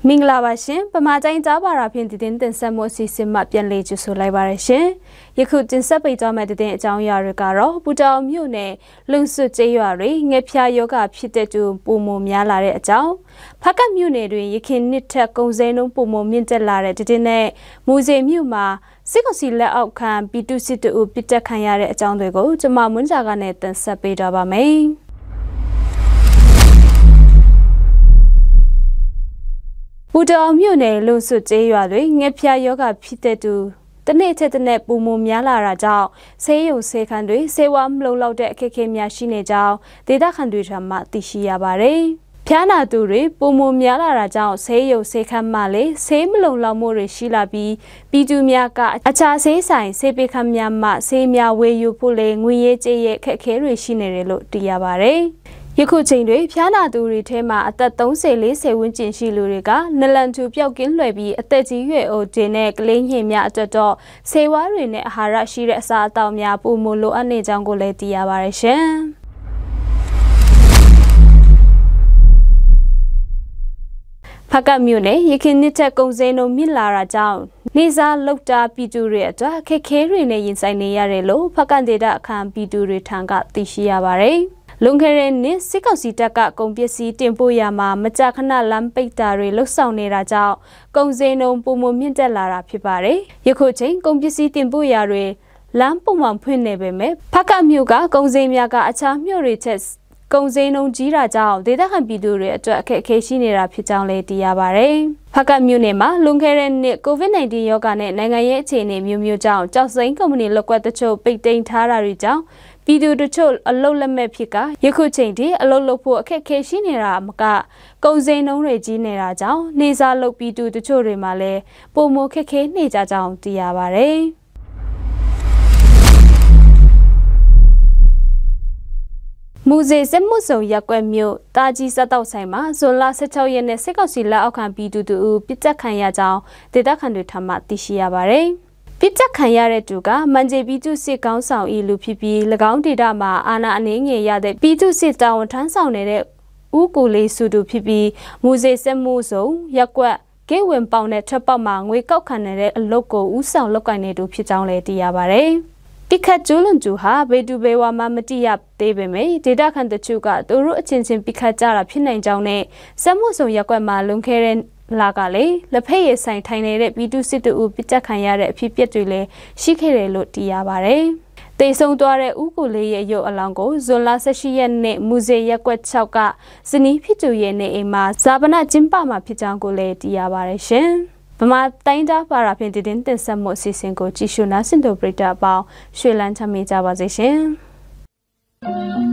မင်္ဂလာပါရှင်ပမာတိုင်းကြားပါရာဖြင့်တင်ဆက်မှုအစီအစဉ်မှပြန်လည်ကြိုဆိုလိုက်ပါရရှင်ယခုတင်ဆက်ပေးသွားမယ့်တင်အကြောင်းအရာတွေကတော့ပူတောင်မြို့နယ်လုံစွတ်ကျေးရွာတွေငှက်ဖျားယောဂဖြစ်တဲ့သူပုံမများလာတဲ့အကြောင်းဖကတ်မြို့နယ်တွင်ရခင်နှစ်ထက်ကုန်စည်နှုန်းပုံမမြင့်တက်လာတဲ့တင်နဲ့မူစေမြို့မှာစစ်ကောင်စီလက်အောက်ခံပြည်သူစစ်တူပစ်တက်ခံရတဲ့အကြောင်းတွေကိုကျွန်မမွန်းစာကနဲ့တင်ဆက်ပေးတော့ပါမယ်ပူတောင်မြို့နယ်လုံစွတ်ကျေးရွာတွေငှက်ဖျားယောဂဖြစ်တဲ့သူတနေ့ထက်တနေ့ပုံမများလာတာကြောင့်ဆေးရုံဆေးခန်းတွေဆေးဝါးမလုံလောက်တဲ့အခက်အခဲများရှိနေကြောင်းဒေသခံတွေထံမှသိရှိရပါတယ်။ဖျားနာသူတွေပုံမများလာတာကြောင့်ဆေးရုံဆေးခန်းမှလည်းဆေးမလုံလောက်မှုတွေရှိလာပြီးပြည်သူများကအခြားဆေးဆိုင်ဆေးပေးခန်းများမှဆေးများဝယ်ယူဖို့လည်းငွေရေးကြေးရဲ့အခက်အခဲတွေရှိနေတယ်လို့သိရပါတယ်။ယခုချိန်တွင်ဖျားနာသူတွေထဲမှာအသက်30-40ဝန်းကျင်ရှိလူတွေကနလန်ထူပျောက်ကင်းလွယ်ပြီးအသက်ကြီးရွယ်အိုတင်တဲ့ကလေးငယ်များအတွက်တော့ဆေးဝါးတွေနဲ့အာဟာရရှိတဲ့အစားအသောက်များပိုမိုလိုအပ်နေကြောင်းကိုလည်းသိရပါတယ်ရှင်။ဖကတ်မြို့နယ်ရခင်နှစ်ထက်ကုန်စည်နှုန်းမြင့်လာတာကြောင့်နေစားလောက်တာပြည်သူတွေအတွက်ခက်ခဲတွေနဲ့ရင်ဆိုင်နေရတယ်လို့ဖကတ်ဒေတာအခမ်းပြည်သူတွေထံကသိရှိရပါတယ်။လွန်ခဲ့တဲ့နှစ်စစ်ကောင်စီတပ်ကကုန်ပစ္စည်းတင်ပို့ရမှာမကြာခဏလမ်းပိတ်တာတွေလှုပ်ဆောင်နေတာကြောင့်ကုန်စည်နှုန်းပုံမမြင့်တက်လာတာဖြစ်ပါတယ်။ယခုချိန်ကုန်ပစ္စည်းတင်ပို့ရာတွေလမ်းပုံမှန်ဖွင့်နေပေမဲ့ဖကတ်မြို့ကကုန်စည်များကအခြားမြို့တွေချက်ကုန်စည်နှုန်းကြီးတာကြောင့်ဒေသခံပြည်သူတွေအတွက်အခက်အခဲရှိနေတာဖြစ်ကြောင်းလည်းသိရပါတယ်။ဖကတ်မြို့နယ်မှာလွန်ခဲ့တဲ့နှစ် COVID-19 ရောဂါနဲ့နိုင်ငံရေးအခြေအနေမျိုးကြောင့်ကြောက်စိမ်းကုမ္ပဏီလက်ကွက်တချို့ပိတ်သိမ်းထားတာတွေကြောင့်ပြည်သူတို့ချို့အလုတ်လက်မဲ့ဖြစ်ကယခုချိန်ထိအလုတ်လုပ်ဖို့အခက်အခဲရှိနေတာမကကုန်စည်နှုန်းတွေကြီးနေတာကြောင့်နေစားလုပ်ပြည်သူတို့ချို့တွေမှာလည်းပုံမခက်ခဲနေကြကြောင်းသိရပါတယ်။မူစေစက်မှုစုံရက်ကွက်မြို့တာကြီးစက်တောက်ဆိုင်မှာဇွန်လ16ရက်နေ့စစ်ကောင်စီလက်အောက်ခံပြည်သူတို့ပစ်တက်ခံရကြောင်းဒေသခံတွေထံမှသိရှိရပါတယ်။ပစ်တက်ခံရတဲ့သူကမန်ဂျေပြည်သူစစ်ကောင်းဆောင်ဤလူဖြစ်ပြီး၎င်းဒေတာမှာအာဏာအနေငယ်ရတဲ့ပြည်သူစစ်တာဝန်ထမ်းဆောင်နေတဲ့ဦးကိုလေးစုသူဖြစ်ပြီးမူစေစက်မှုစုံရက်ကွက်ဂိတ်ဝင်ပေါင်တဲ့ထပ်ပေါက်မှာငွေကောက်ခံနေတဲ့အလုပ်ကိုဦးဆောင်လုပ်ကိုင်နေသူဖြစ်ကြောင်းလည်းသိရပါတယ်။တိခတ်ကျူးလွန်သူဟာဘေတူဘေဝါမှမတိရသေးပေမဲ့ဒေတာခန်တချို့ကသူတို့အချင်းချင်းပိခတ်ကြတာဖြစ်နိုင်ကြောင်းနဲ့စက်မှုစုံရက်ကွက်မှာလွန်ခဲ့တဲ့လာကလေလက်ဖက်ရည်ဆိုင်ထိုင်နေတဲ့ပြည်သူစစ်တူပစ်တက်ခံရတဲ့အဖြစ်ပြက်တွေလည်းရှိခဲ့တယ်လို့သိရပါတယ်။တေဆုံသွားတဲ့ဦးကိုလေးရဲ့ရုပ်အလောင်းကိုဇွန်လ18ရက်နေ့မူစေရက်ကွက်6ကဇနီးဖြစ်သူရဲ့နေအိမ်မှာဇာပနကျင်းပမှာဖြစ်ကြောင်းကိုလည်းသိရပါတယ်ရှင်။ဗမာတိုင်းသားပါရာဖြင့်တင်ဆက်မှုအစီအစဉ်ကိုကြည့်ရှုနားဆင်သူပရိသတ်အပေါင်းရွှေလန်းချမ်းမြေ့ကြပါစေရှင်။